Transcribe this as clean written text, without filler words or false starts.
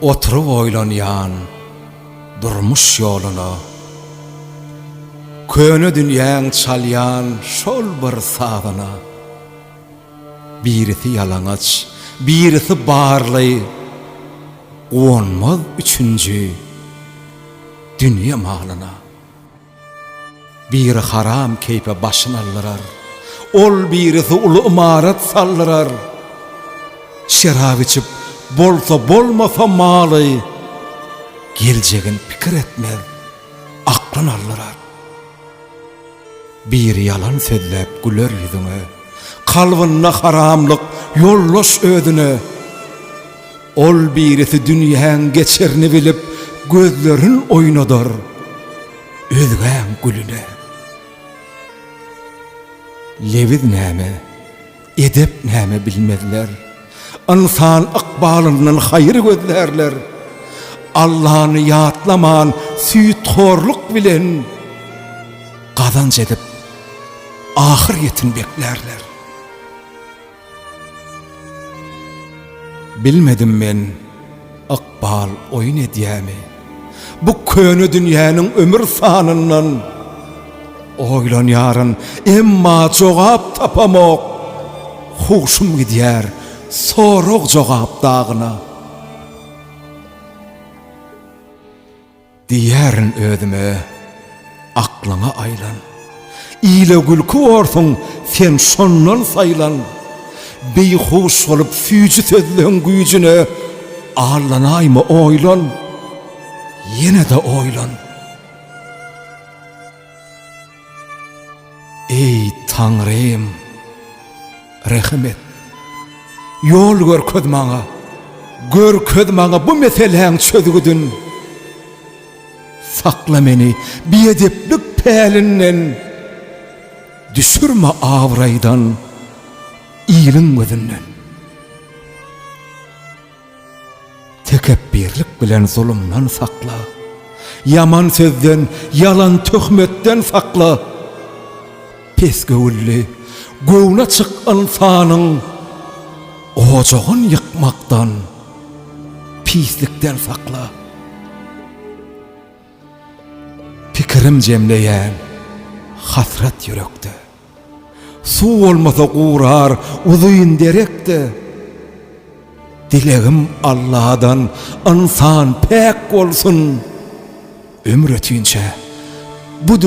Oturup oýlanýan durmuş ýoluna, köne dünýäň çalýan şol bir sazyna. Birisi ýalaňaç, birisi barly, gonmaz üçünji dünýä malyna. Biri haram keype başyny aldyrar, ol birisi uly imarat saldyrar. Şerap içip bolsa bolmasa maly, geljegin pikir etmez, aklyn aldyrar. Biri yalan sözläp güler ýüzüne, kalbyna haramlyk yollaş ödüne. Ol birisi dünýäň geçerini bilip gözlerin oýnadar, özgän gülüne. Lewiz näme, edep näme bilmezler. İnsan ykbalyndan haýyr gözlerler. Allah'ını ýatlaman süýtkorluk bilen gazanç edip ahir yetin beklerler. Bilmedim men ykbal oýun edýämi, bu köne dünýäniň ömür sanyndan oýlanýaryn, emma jogap tapamok. Huşum gidýär sorok jogap dagyna. Diýärin özüme, aklyňa aýlan, ýyle gülkü orsun sen şondan saýlan. Beýhuş bolup süýji sözleň güýjüne allanaymy oýlan, ýene de oýlan. Ey Tanrym, rahmet, ýol görköz maňa bu meseleň çözgüdün. Sakla meni biedeplik pälinden, düşürme awraýdan, iyiliň gözünden. Tekebbirlik bilen zulümden sakla, yaman sözden, yalan töhmetten sakla. Pes göwülli, göwüne çık insanyň, ojagyny ýykmakdan, pislikden sakla. Pikirim jemleýän hasrat yürekde, su olmasa gurar uzyn derekde. Dilegim Allah'dan insan pek bolsun, ömür ötünçe bu